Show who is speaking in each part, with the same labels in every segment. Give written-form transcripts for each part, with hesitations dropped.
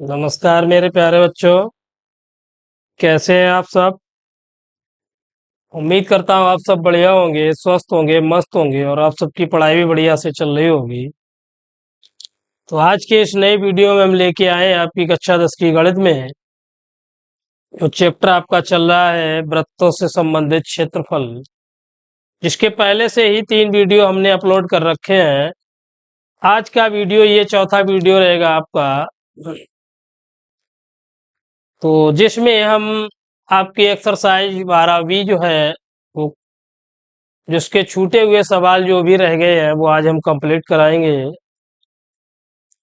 Speaker 1: नमस्कार मेरे प्यारे बच्चों। कैसे हैं आप सब? उम्मीद करता हूँ आप सब बढ़िया होंगे, स्वस्थ होंगे, मस्त होंगे और आप सबकी पढ़ाई भी बढ़िया से चल रही होगी। तो आज के इस नई वीडियो में हम लेके आए हैं आपकी कक्षा 10 की गणित में जो चैप्टर आपका चल रहा है वृत्तों से संबंधित क्षेत्रफल, जिसके पहले से ही 3 वीडियो हमने अपलोड कर रखे हैं। आज का वीडियो ये चौथा वीडियो रहेगा आपका, तो जिसमें हम आपकी एक्सरसाइज 12वीं जो है वो, जिसके छूटे हुए सवाल जो भी रह गए हैं वो आज हम कंप्लीट कराएंगे।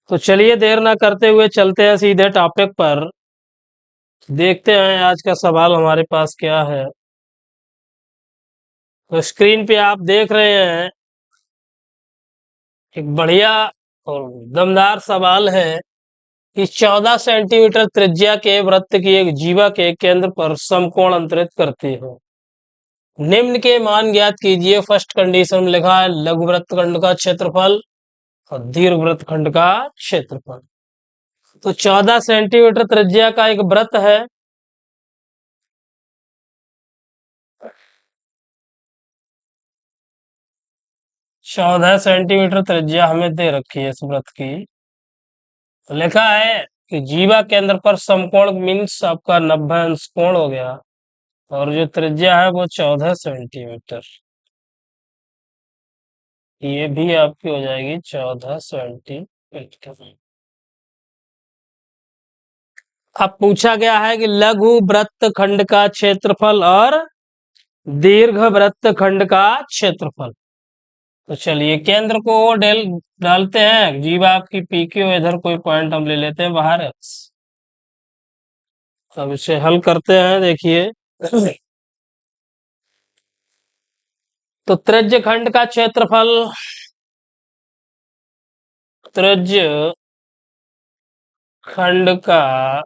Speaker 1: तो चलिए देर ना करते हुए चलते हैं सीधे टॉपिक पर। देखते हैं आज का सवाल हमारे पास क्या है। तो स्क्रीन पे आप देख रहे हैं एक बढ़िया और दमदार सवाल है कि 14 सेंटीमीटर त्रिज्या के वृत्त की एक जीवा के केंद्र पर समकोण अंतरित करती है। निम्न के मान ज्ञात कीजिए। फर्स्ट कंडीशन में लिखा है लघु वृत्तखंड का क्षेत्रफल और दीर्घ वृत्तखंड का क्षेत्रफल। तो 14 सेंटीमीटर त्रिज्या का एक वृत्त है। चौदह सेंटीमीटर त्रिज्या हमें दे रखी है इस वृत्त की। तो लिखा है कि जीवा केंद्र पर समकोण मीन्स आपका 90 अंश कोण हो गया और जो त्रिज्या है वो 14 सेंटीमीटर। ये भी आपकी हो जाएगी 14 सेंटीमीटर। अब पूछा गया है कि लघु वृत्त खंड का क्षेत्रफल और दीर्घ वृत्त खंड का क्षेत्रफल। तो चलिए केंद्र को डेल डालते हैं। जीवा आपकी पी क्यू, इधर कोई पॉइंट हम ले लेते हैं बाहर एक्स। अब इसे हल करते हैं। देखिए तो त्रिज्य खंड का क्षेत्रफल, त्रिज्य खंड का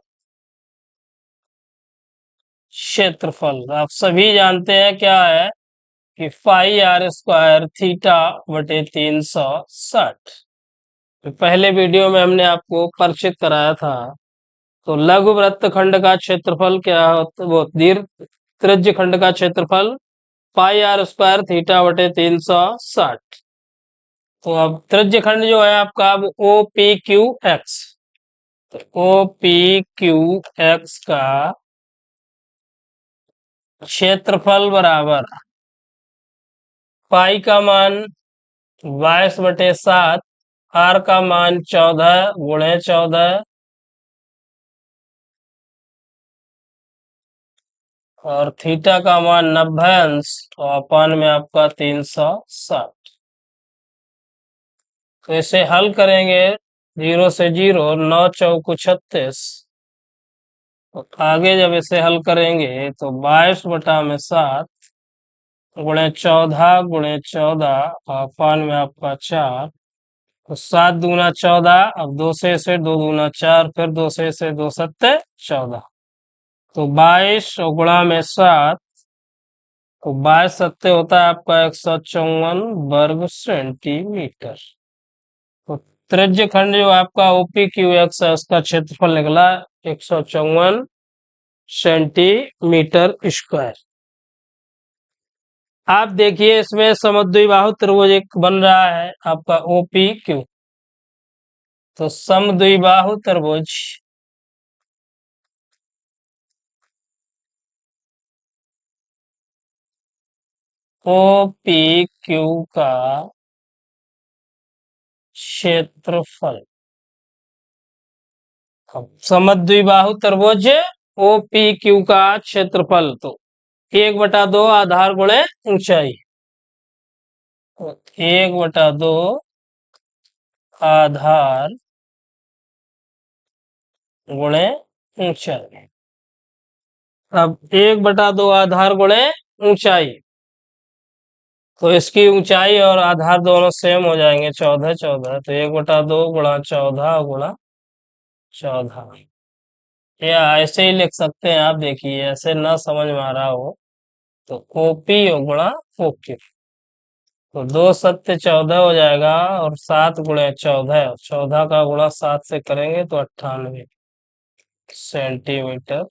Speaker 1: क्षेत्रफल आप सभी जानते हैं क्या है कि पाई आर स्क्वायर थीटा बटे 360। तो पहले वीडियो में हमने आपको परिचित कराया था। तो लघु वृत्त खंड का क्षेत्रफल क्या होता, वो दीर्घ त्रिज्य खंड का क्षेत्रफल पाई आर स्क्वायर थीटा बटे 360। तो अब त्रिज्य खंड जो है आपका ओ पी क्यू एक्स, तो ओ पी क्यू एक्स का क्षेत्रफल बराबर पाई का मान 22/7, आर का मान 14 गुणे 14 और थीटा का मान 90 अंश तो अपान में आपका 360। तो इसे हल करेंगे 0 से 0, 9 चौको 36। तो आगे जब इसे हल करेंगे तो 22/7 गुणे 14 गुणे 14 अपान में आपका 4। तो 7 दूना 14, अब 2 से 2 दूना 4, फिर 2 से 2 सत्ते 14। तो 22 और गुणा में 7, तो 22 सत्ते होता है आपका 154 वर्ग सेंटीमीटर। तो त्रिज्य खंड जो आपका ओपी क्यू एक्स है उसका क्षेत्रफल निकला 154 सेंटीमीटर स्क्वायर। आप देखिए इसमें समद्विबाहु त्रिभुज एक बन रहा है आपका ओपी क्यू। तो समद्विबाहु त्रिभुज ओपी क्यू का क्षेत्रफल। अब समद्विबाहु त्रिभुज ओपी क्यू का क्षेत्रफल तो 1/2 आधार गुणे ऊंचाई। 1/2 आधार गुणे ऊंचाई। अब 1/2 आधार गुणे ऊंचाई, तो इसकी ऊंचाई और आधार दोनों सेम हो जाएंगे 14 14। तो 1/2 गुणा 14 गुणा 14, या ऐसे ही लिख सकते हैं आप। देखिए ऐसे ना समझ में आ रहा हो तो ओपी और गुणा ओक्यू, तो 2 सत्ते 14 हो जाएगा और 7 गुणे 14, 14 का गुणा 7 से करेंगे तो 98। Centimetre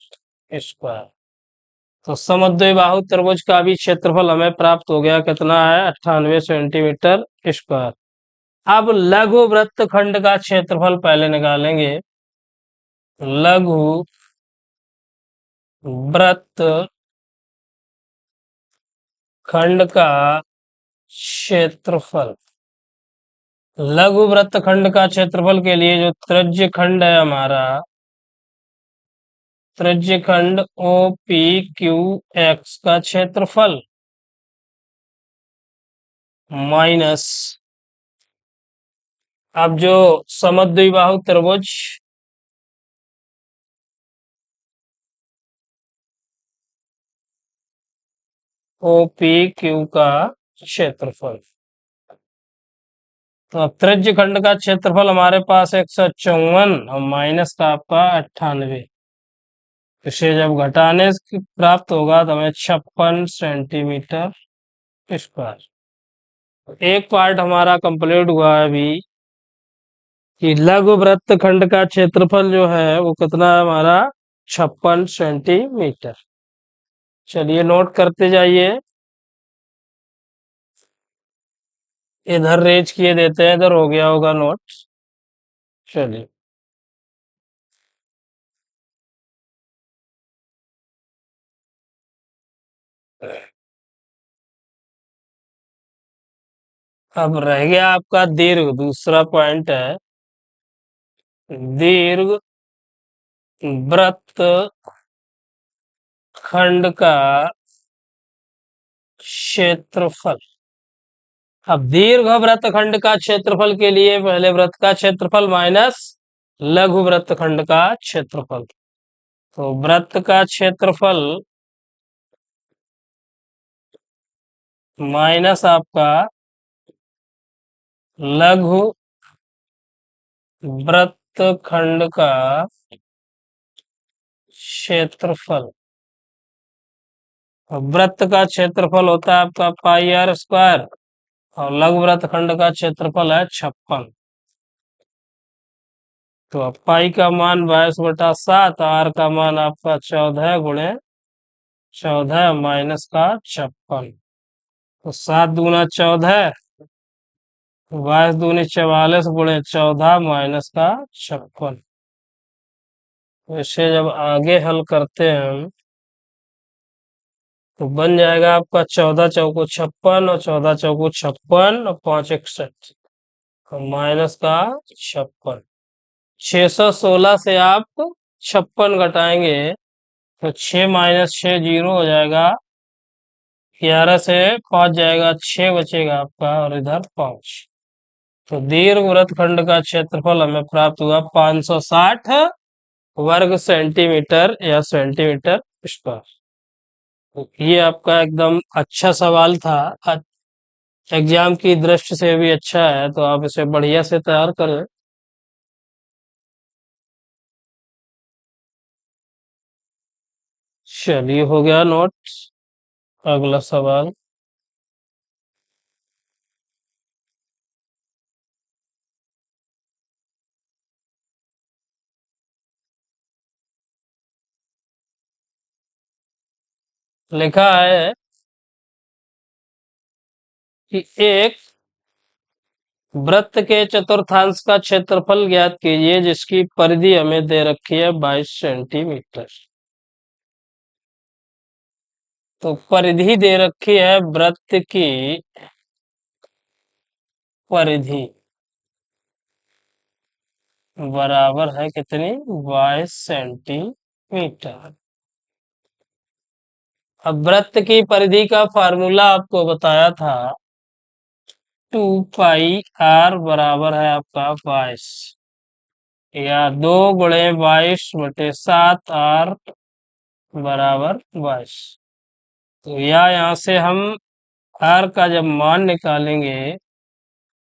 Speaker 1: square. तो समद्विबाहु त्रिभुज का भी क्षेत्रफल हमें प्राप्त हो गया, कितना है? 98 सेंटीमीटर स्क्वायर। अब लघु वृत्त खंड का क्षेत्रफल पहले निकालेंगे। लघु वृत्त खंड का क्षेत्रफल। लघु वृत्त खंड का क्षेत्रफल के लिए जो त्रिज्य खंड है हमारा, त्रिज्य खंड ओ पी क्यू एक्स का क्षेत्रफल माइनस, अब जो समद्विबाहु त्रिभुज ओ पी क्यू का क्षेत्रफल। तो अब त्रिज्य खंड का क्षेत्रफल हमारे पास 154 और माइनस का आपका 98। इसे जब घटाने से प्राप्त होगा तो हमें 56 सेंटीमीटर स्क्वायर। एक पार्ट हमारा कंप्लीट हुआ है अभी कि लघु वृत्त खंड का क्षेत्रफल जो है वो कितना है हमारा? 56 सेंटीमीटर। चलिए नोट करते जाइए। इधर रेज किए देते हैं, इधर हो गया होगा नोट। चलिए, अब रह गया आपका दीर्घ। दूसरा पॉइंट है दीर्घ वृत्त खंड का क्षेत्रफल। अब दीर्घ वृत्त खंड का क्षेत्रफल के लिए पहले वृत्त का क्षेत्रफल माइनस लघु वृत्त खंड का क्षेत्रफल। तो वृत्त का क्षेत्रफल माइनस आपका लघु वृत्त खंड का क्षेत्रफल। वृत्त का क्षेत्रफल होता है आपका पाई आर स्क्वायर और लघु वृत्त खंड का क्षेत्रफल है 56। तो अब पाई का मान 22/7, आर का मान आपका 14 गुणे 14 माइनस का 56। तो 7 दूना 14, 22 दूनी 44 गुणे 14 माइनस का 56। तो इसे जब आगे हल करते हैं हम तो बन जाएगा आपका 14 चौको 56 और 14 चौको 56 और 5 61 माइनस का 56। 616 से आप 56 घटाएंगे तो 6 माइनस 6 जीरो हो जाएगा। 11 से 5 जाएगा, 6 बचेगा आपका और इधर 5। तो दीर्घ वृत्त खंड का क्षेत्रफल हमें प्राप्त हुआ 560 वर्ग सेंटीमीटर या सेंटीमीटर स्क्वायर। तो ये आपका एकदम अच्छा सवाल था, एग्जाम की दृष्टि से भी अच्छा है, तो आप इसे बढ़िया से तैयार करें। चलिए हो गया नोट। अगला सवाल। लिखा है कि एक वृत्त के चतुर्थांश का क्षेत्रफल ज्ञात कीजिए जिसकी परिधि हमें दे रखी है 22 सेंटीमीटर। तो परिधि दे रखी है वृत्त की परिधि बराबर है कितनी? 22 सेंटीमीटर। अब वृत्त की परिधि का फार्मूला आपको बताया था 2 पाई आर बराबर है आपका 22 या 2 गुणे 22/7 आर बराबर 22। तो यहाँ से हम आर का जब मान निकालेंगे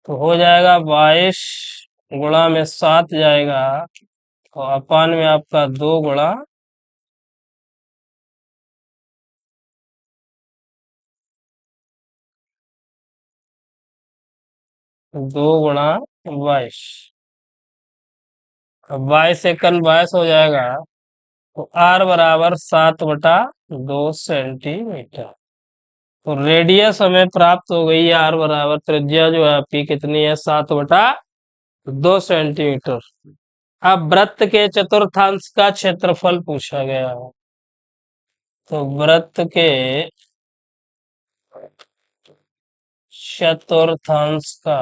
Speaker 1: तो हो जाएगा 22 गुणा में 7 जाएगा और अपान में आपका 2 गुणा 22। अब 22 एकन 22 हो जाएगा तो आर बराबर 7/2 सेंटीमीटर। तो रेडियस हमें प्राप्त हो गई है, आर बराबर त्रिज्या जो है आपकी कितनी है, 7/2 सेंटीमीटर। अब वृत्त के चतुर्थांश का क्षेत्रफल पूछा गया है। तो वृत्त के चतुर्थांश का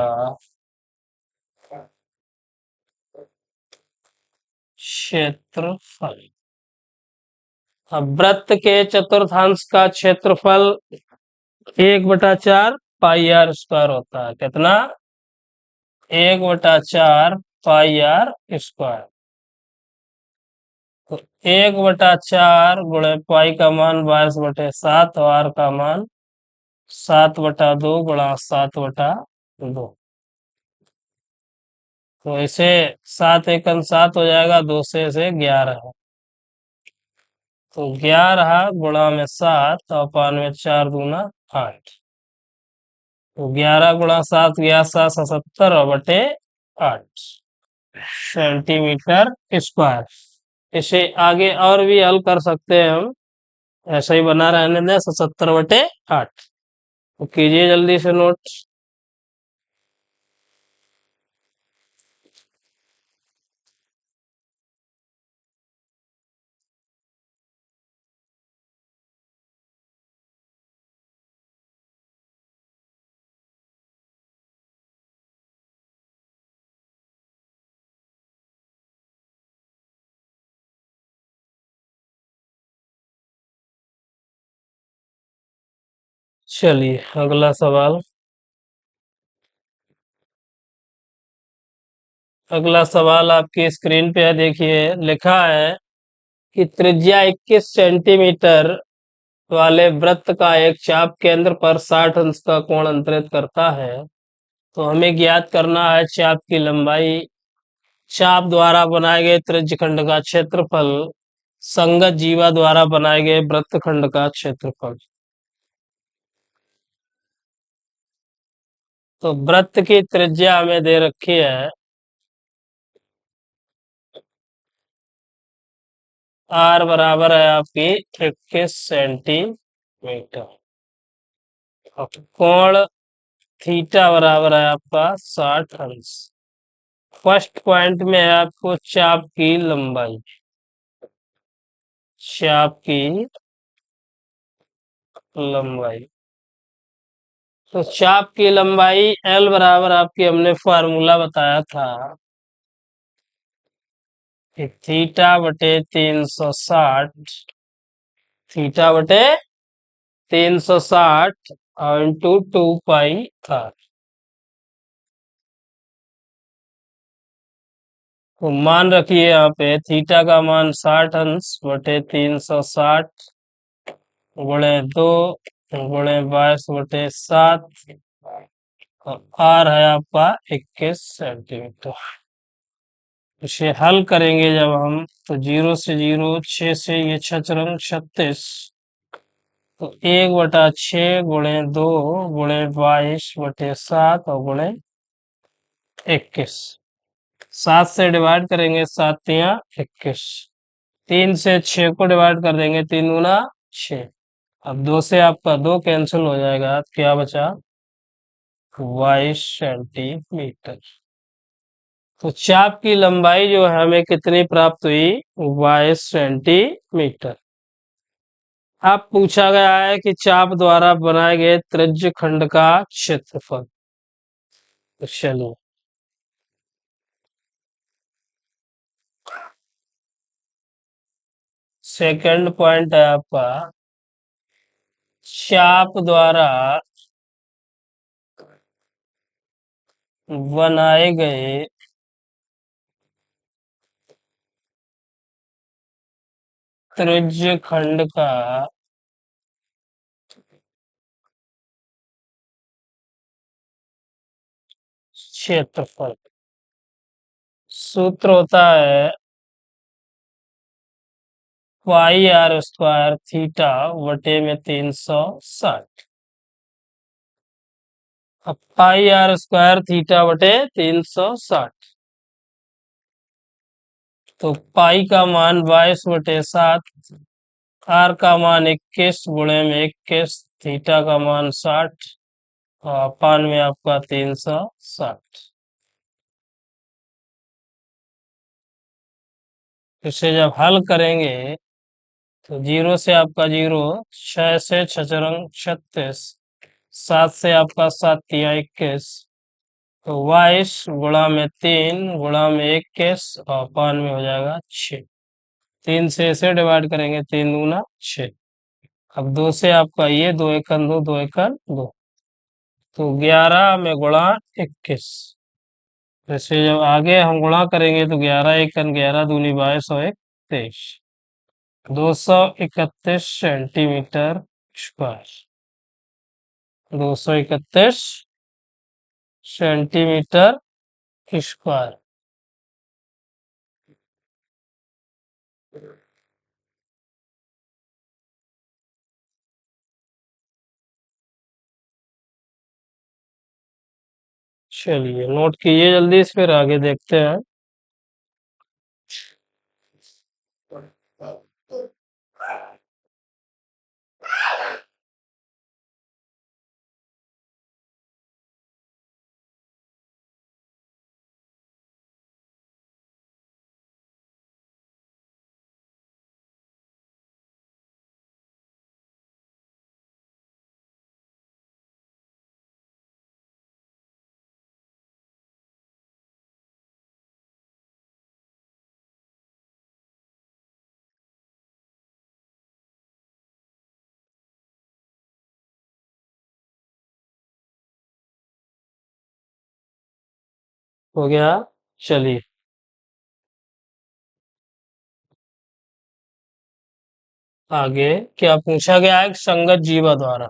Speaker 1: क्षेत्रफल। अब वृत्त के चतुर्थांश का क्षेत्रफल 1/4 पाई r² होता है। कितना? 1/4 पाई r²। तो 1/4 गुणे पाई का मान 22/7 और आर का मान 7/2 गुणा 7/2। तो इसे 7 × 7 हो जाएगा, 2 से इसे 11 है। तो 11 गुणा में 7 और 5 में 4×2 = 8। तो 11 × 7 गया 777/8 सेंटीमीटर स्क्वायर। इसे आगे और भी हल कर सकते हैं हम, ऐसा ही बना रहने दें 77/8। तो कीजिए जल्दी से नोट। चलिए अगला सवाल। अगला सवाल आपकी स्क्रीन पे है, देखिए लिखा है कि त्रिज्या 21 सेंटीमीटर वाले वृत्त का एक चाप केंद्र पर 60 अंश का कोण अंतरित करता है। तो हमें ज्ञात करना है चाप की लंबाई, चाप द्वारा बनाए गए त्रिज्यखंड का क्षेत्रफल, संगत जीवा द्वारा बनाए गए वृत्तखंड का क्षेत्रफल। तो वृत्त की त्रिज्या हमें दे रखी है, आर बराबर है आपकी 21 सेंटीमीटर और कोण थीटा बराबर है आपका 60 अंश। फर्स्ट पॉइंट में है आपको चाप की लंबाई, चाप की लंबाई। तो चाप की लंबाई एल बराबर आपकी हमने फार्मूला बताया था कि थीटा/360, थीटा/360 इंटू 2 पाई था। तो मान रखिए यहाँ पे थीटा का मान 60 अंश बटे 360 गुणे 2 गुणे 22/7 और आर है आपका 21 सेंटीमीटर। इसे हल करेंगे जब हम, तो 0 से 0, 6 से ये 6×4 = 36। तो 1/6 गुणे 2 गुणे 22/7 और गुणे 21। 7 से डिवाइड करेंगे, 7×3 = 21। 3 से 6 को डिवाइड कर देंगे, 3×6। अब 2 से आपका 2 कैंसिल हो जाएगा, क्या बचा? 22 सेंटीमीटर। तो चाप की लंबाई जो है हमें कितनी प्राप्त हुई? 22 सेंटीमीटर। अब पूछा गया है कि चाप द्वारा बनाए गए त्रिज्य खंड का क्षेत्रफल। तो चलिए सेकंड पॉइंट है आपका, चाप द्वारा बनाए गए त्रिज्य खंड का क्षेत्रफल। सूत्र होता है πr² थीटा बटे में 360। अब πr² थीटा बटे 360 तो पाई का मान 22/7, आर का मान 21 गुणे में 21, थीटा का मान 60 और अपान में आपका 360। इसे जब हल करेंगे तो 0 से आपका 0, 6 से 6 36, 7 से आपका 7×3 = 21, तो 22 गुणा में 3 गुणा में 21 और अपान में हो जाएगा 6। 3 से इसे डिवाइड करेंगे, 3×2 = 6। अब 2 से आपका ये 2×1 = 2, 2×1 = 2, तो 11 में गुणा 21। जैसे जब आगे हम गुणा करेंगे तो 11×1 = 11, 2×2 = 22 और 1 = 23, 231 सेंटीमीटर स्क्वायर। 231 centimetre square. चलिए नोट कीजिए जल्दी से, फिर आगे देखते हैं। हो गया। चलिए आगे क्या पूछा गया है, संगत जीवा द्वारा।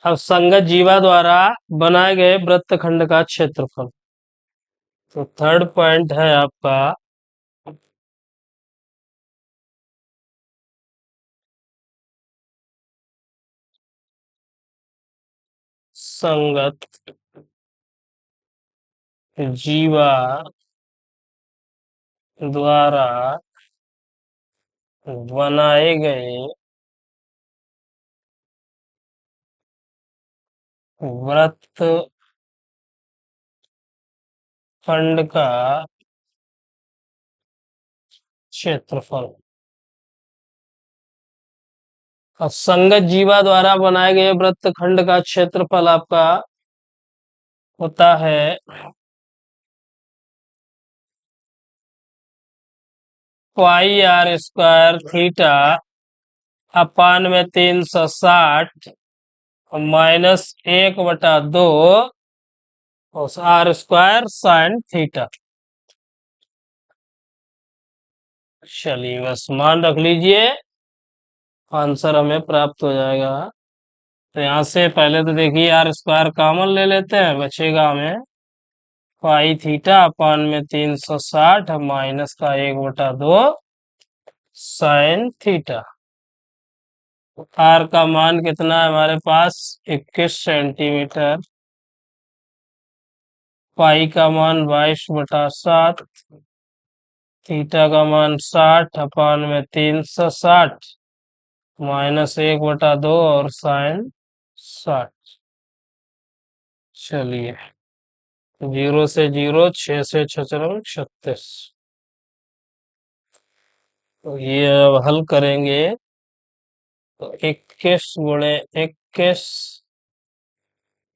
Speaker 1: अब संगत जीवा द्वारा बनाए गए वृत्तखंड का क्षेत्रफल। तो थर्ड पॉइंट है आपका, संगत जीवा द्वारा बनाए गए वृत्तखंड का क्षेत्रफल। अब संगत जीवा द्वारा बनाए गए वृत्तखंड का क्षेत्रफल आपका होता है πr² अपान में 360 -1/2 और r² sin θ। चलिए बस मान रख लीजिए, आंसर हमें प्राप्त हो जाएगा। तो यहाँ से पहले तो देखिए r² कॉमन ले लेते हैं, बचेगा हमें πθ अपान में 360 माइनस का 1/2 sin θ। आर का मान कितना है हमारे पास, 21 सेंटीमीटर। पाई का मान 22/7, थीटा का मान 60 अपान में 360 -1/2 और साइन 60। चलिए 0 से 0, 6 से 6 36। तो ये अब हल करेंगे तो 21 × 21,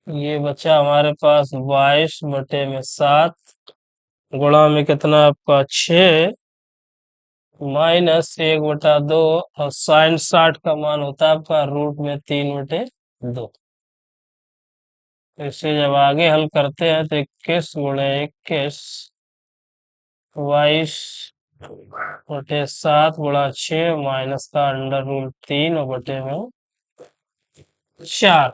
Speaker 1: ये बचा हमारे पास 22/7, गुणा में कितना आपका 6 -1/2 और साइन 60 का मान होता है आपका √3/2। इसे जब आगे हल करते हैं तो 21 × 21, 22/7 × 6 माइनस का √3 और बटे में 4।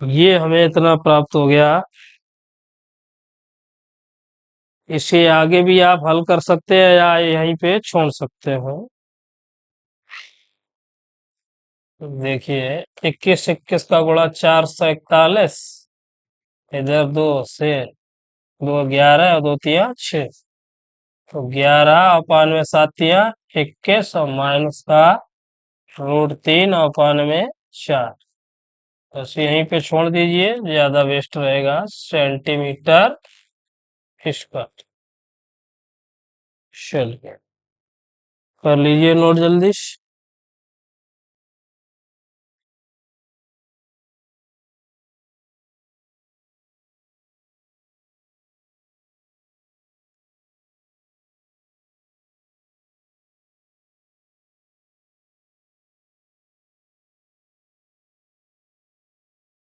Speaker 1: ये हमें इतना प्राप्त हो गया। इससे आगे भी आप हल कर सकते हैं या यहीं पे छोड़ सकते हो। देखिए, 21 का गुणा 441। इधर 2 से 2 11 और 2 3 6। तो 11/7 21 और माइनस का √3/4। बस यहीं पे छोड़ दीजिए, ज्यादा बेस्ट रहेगा। Centimetre square. चलिए, कर लीजिए नोट जल्दी से।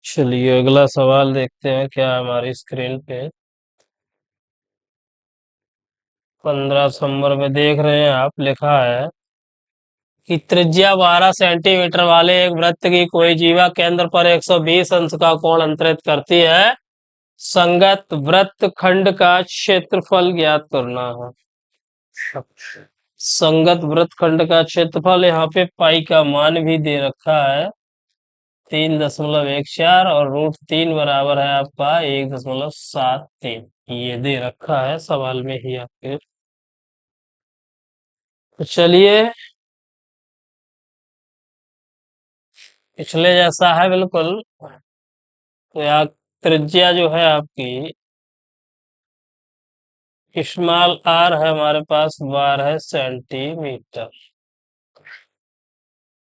Speaker 1: चलिए, अगला सवाल देखते हैं क्या है हमारी स्क्रीन पे। 15 नंबर में देख रहे हैं आप, लिखा है कि त्रिज्या 12 सेंटीमीटर वाले एक वृत्त की कोई जीवा केंद्र पर 120 अंश का कोण अंतरित करती है। संगत वृत्त खंड का क्षेत्रफल ज्ञात करना है। संगत वृत्त खंड का क्षेत्रफल, यहाँ पे पाई का मान भी दे रखा है 3.14 और √3 बराबर है आपका 1.73। ये दे रखा है सवाल में ही आपके। तो चलिए, पिछले जैसा है बिल्कुल। तो यहाँ त्रिज्या जो है आपकी, स्मॉल आर है हमारे पास 12 सेंटीमीटर।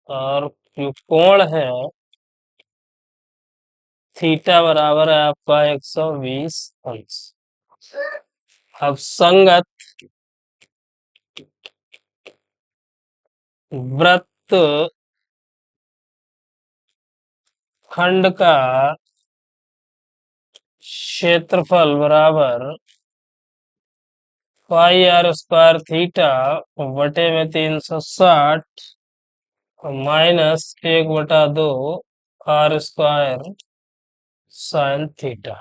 Speaker 1: और जो कोण है, थीटा बराबर है आपका 120 अंश। अब संगत वृत्त खंड का क्षेत्रफल बराबर πr² थीटा बटे में 360 माइनस 1/2 r² साइन थीटा।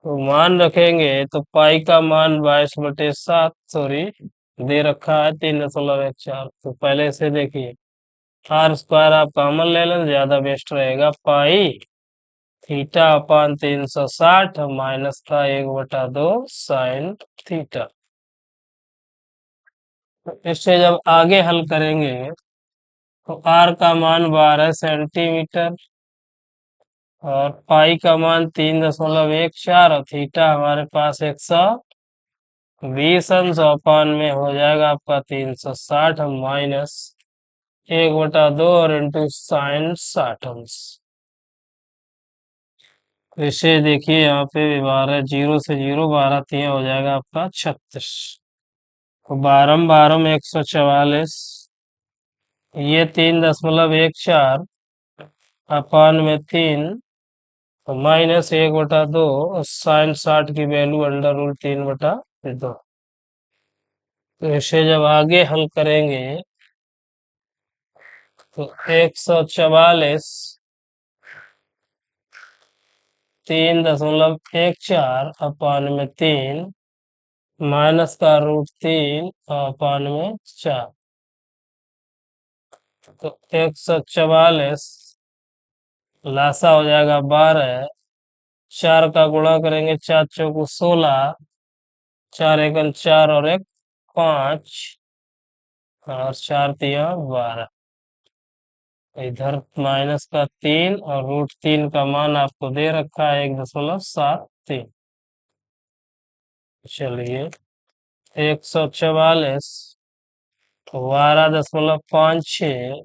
Speaker 1: तो मान रखेंगे तो पाई का मान 22/7, सॉरी, दे रखा है 3.14। तो पहले से देखिए, r² आप कॉमन ले लें, ज्यादा बेस्ट रहेगा। पाई थीटा/360 माइनस का 1/2 साइन थीटा। तो इससे जब आगे हल करेंगे तो r का मान 12 सेंटीमीटर और पाई का मान 3.14 और थीटा हमारे पास 120 अंश। अपान में हो जाएगा आपका 360 माइनस 1/2 और इंटू साइन 60 अंश। तो इसे देखिए, यहाँ पे 12, 0 से 0, 12 हो जाएगा आपका 36। तो 12 12 144। ये 3.14 अपान में 3 माइनस 1/2 साइन 60 की वैल्यू √3/2। तो इसे जब आगे हल करेंगे तो 144 3.14 अपान में 3 माइनस का √3 अपान में 4। तो 144 लासा हो जाएगा 12। 4 का गुणा करेंगे, 4 चौको 16, 4 एकम 4 और 1 5 और 4 तिया 12। इधर माइनस का 3 और √3 का मान आपको दे रखा है 1.73। चलिए, 144 12.56,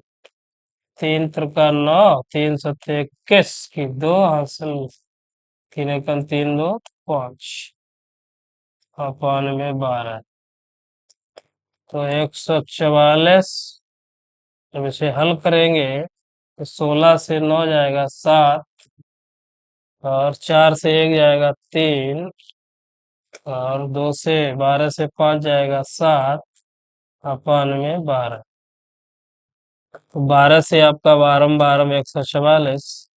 Speaker 1: 3 त्रिका 9, 3 7 21 की 2 हासिल, 3 एकम 3 2 5 अपान में 12। तो 144 जब इसे हल करेंगे तो 16 से 9 जाएगा 7 और 4 से 1 जाएगा 3 और 2 से 12 से 5 जाएगा 7 अपान में 12। तो 12 से आपका 12 12 144।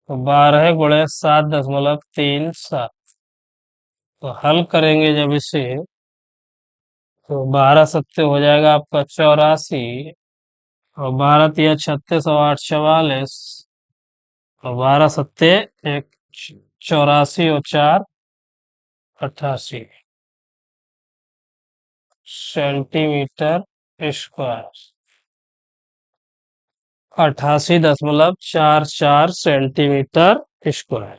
Speaker 1: तो 12 × 7.37। तो हल करेंगे जब इसे, तो 12 सत्ते हो जाएगा आपका 84। और 12 × 3 = 36 और 8 × 44। और 12 सत्ते एक 84 और 4 88 सेंटीमीटर स्क्वायर। 88.44 centimetre square.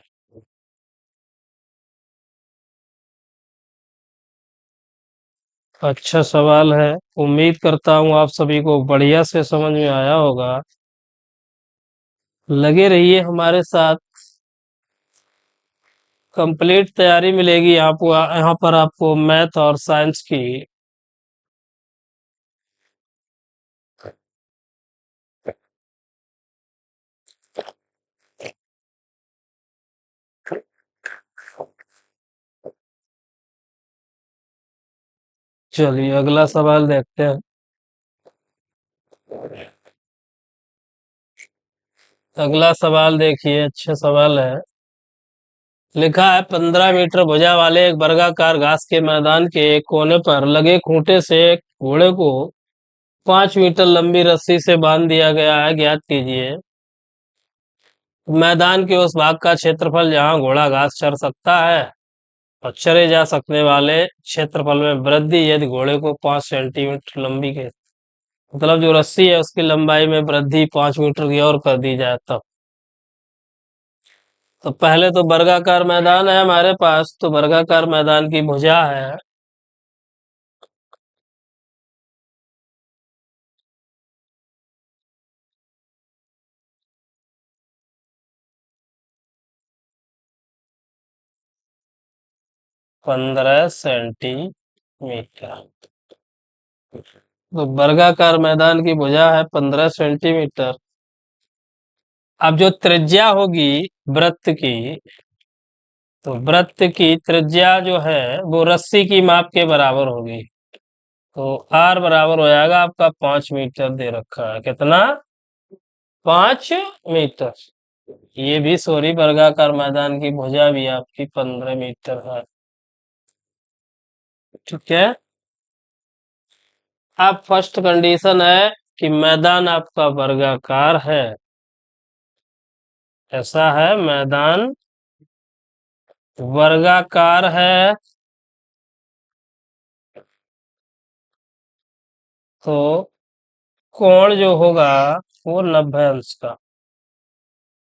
Speaker 1: अच्छा सवाल है। उम्मीद करता हूँ आप सभी को बढ़िया से समझ में आया होगा। लगे रहिए हमारे साथ, कंप्लीट तैयारी मिलेगी यहाँ पर आपको मैथ और साइंस की। चलिए अगला सवाल देखते हैं। अगला सवाल देखिए, अच्छा सवाल है। लिखा है 15 मीटर भुजा वाले एक वर्गाकार घास के मैदान के एक कोने पर लगे खूंटे से एक घोड़े को 5 मीटर लंबी रस्सी से बांध दिया गया है। ज्ञात कीजिए मैदान के उस भाग का क्षेत्रफल जहां घोड़ा घास चर सकता है और चरे जा सकने वाले क्षेत्रफल में वृद्धि यदि घोड़े को 5 सेंटीमीटर लंबी के, मतलब जो रस्सी है उसकी लंबाई में वृद्धि 5 मीटर की और कर दी जाए तब। तो पहले तो वर्गाकार मैदान है हमारे पास, तो वर्गाकार मैदान की भुजा है 15 सेंटीमीटर। तो वर्गाकार मैदान की भुजा है 15 सेंटीमीटर। अब जो त्रिज्या होगी वृत्त की, तो वृत्त की त्रिज्या जो है वो रस्सी की माप के बराबर होगी। तो आर बराबर हो जाएगा आपका 5 मीटर दे रखा है। कितना? 5 मीटर। ये भी सॉरी, वर्गाकार मैदान की भुजा भी आपकी 15 मीटर है। ठीक है। अब फर्स्ट कंडीशन है कि मैदान आपका वर्गाकार है। ऐसा है, मैदान वर्गाकार है तो कोण जो होगा वो 90 अंश का।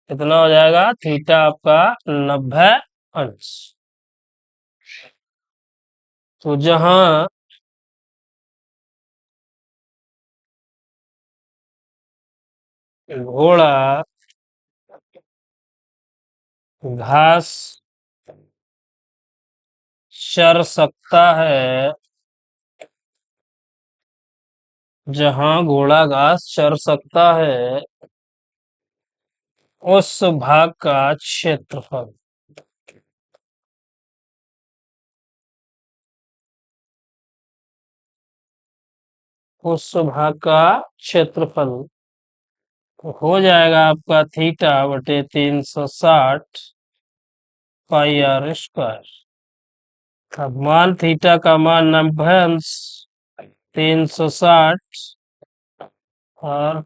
Speaker 1: कितना हो जाएगा? थीटा आपका 90 अंश। तो जहां घोड़ा घास चर सकता है, जहां घोड़ा घास चर सकता है उस भाग का क्षेत्रफल, उस भाग का क्षेत्रफल हो जाएगा आपका थीटा बटे 360 पाई आर स्क्वायर। अब मान थीटा का मान 90 अंश 360 और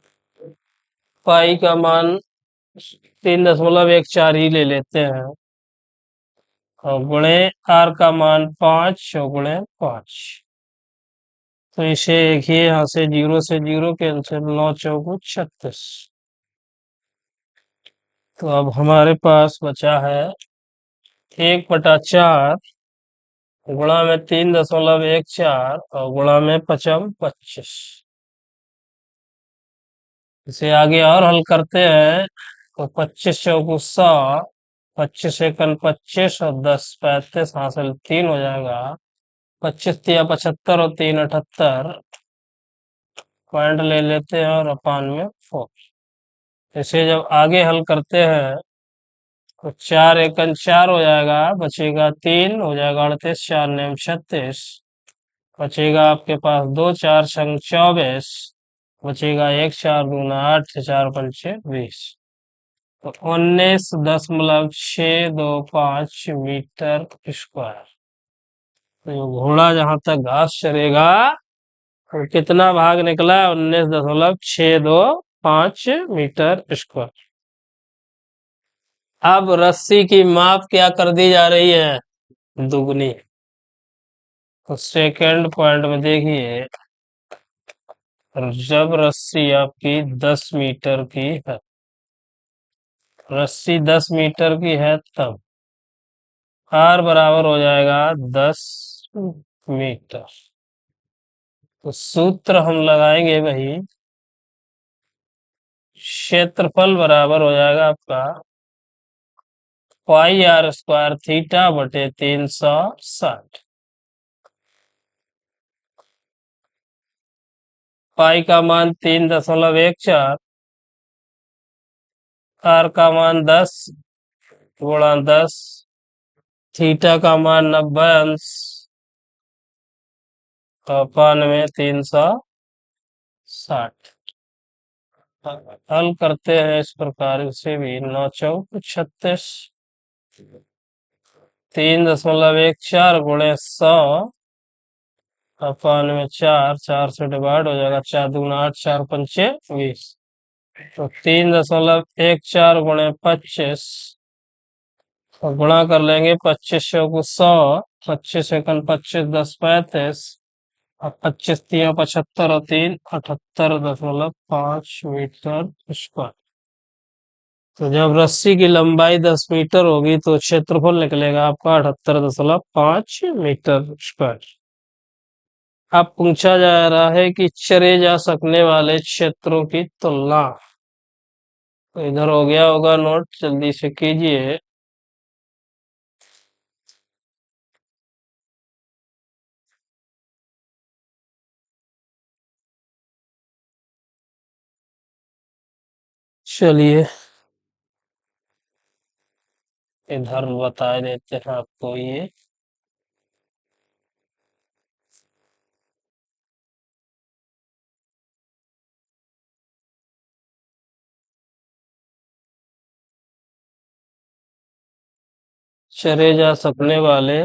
Speaker 1: पाई का मान 3.14 ही ले लेते हैं, और गुणे आर का मान 5 और गुणे 5। तो इसे देखिए, यहाँ से 0 से 0 कैंसिल, 9 चौको 36। तो अब हमारे पास बचा है 1/4 गुणा में 3.14 और गुणा में 5×25। इसे आगे और हल करते हैं तो 25 चौको 100, 25 25 और 10 35 हासिल 3 हो जाएगा। 25 या 75 और 3 78, पॉइंट ले लेते हैं और अपान में 4। इसे जब आगे हल करते हैं तो 4 × 4 हो जाएगा, बचेगा 3 हो जाएगा 38, 4×9 36। बचेगा आपके पास 2 4 संग 24 बचेगा 1 4 दूना 8 4 पंचे 20, तो 19.625 मीटर स्क्वायर। तो घोड़ा जहां तक घास चरेगा तो कितना भाग निकला? 19.625 मीटर स्क्वायर। अब रस्सी की माप क्या कर दी जा रही है? दुगनी। तो सेकंड पॉइंट में देखिए, जब रस्सी आपकी 10 मीटर की है, रस्सी 10 मीटर की है, तब R बराबर हो जाएगा 10 मीटर। तो सूत्र हम लगाएंगे वही, क्षेत्रफल बराबर हो जाएगा आपका पाई R स्क्वायर थीटा बटे 360। पाई का मान 3.14, R का मान 10 गुणा 10, थीटा का मान 90 अंश 9360। हल करते हैं इस प्रकार से भी, 9 चौक 36, 3.14 गुणे 100 में 4 से डिवाइड हो जाएगा, 4 दूना 8 4 पंचे 20, तो 3.14 गुणे 25, तो गुणा कर लेंगे 25 को 100, 25 एकन 25 10 35, अब 25 3 75 और 3 78.5 मीटर स्क्वायर। तो जब रस्सी की लंबाई 10 मीटर होगी तो क्षेत्रफल निकलेगा आपका 78.5 मीटर स्क्वायर। अब पूछा जा रहा है कि चरे जा सकने वाले क्षेत्रों की तुलना। तो इधर हो गया होगा नोट, जल्दी से कीजिए। चलिए इधर बता देते हैं आपको ये। चरे जा सकने वाले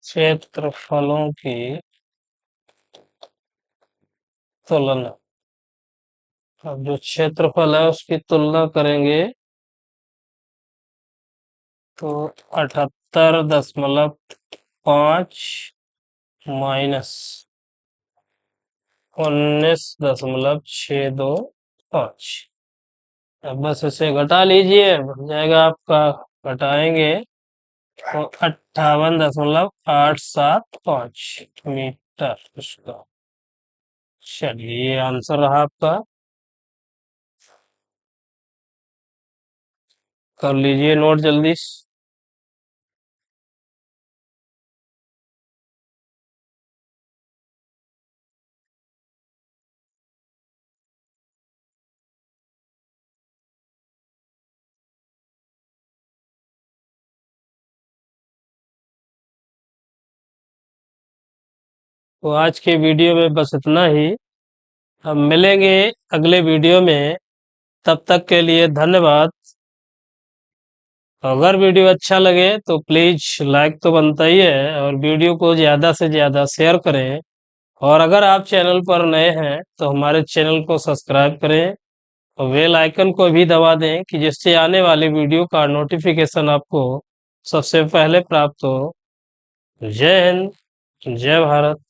Speaker 1: क्षेत्रफलों की तुलना। अब जो क्षेत्रफल है उसकी तुलना करेंगे तो 78.5 माइनस 19.625। अब बस इसे घटा लीजिए, बन जाएगा आपका, घटाएंगे तो 58.875 मीटर उसका। चलिए ये आंसर रहा आपका, कर लीजिए नोट जल्दी तो आज के वीडियो में बस इतना ही। हम मिलेंगे अगले वीडियो में, तब तक के लिए धन्यवाद। अगर वीडियो अच्छा लगे तो प्लीज लाइक तो बनता ही है, और वीडियो को ज्यादा से ज्यादा शेयर करें। और अगर आप चैनल पर नए हैं तो हमारे चैनल को सब्सक्राइब करें और बेल आइकन को भी दबा दें, कि जिससे आने वाले वीडियो का नोटिफिकेशन आपको सबसे पहले प्राप्त हो। जय हिंद, जय भारत।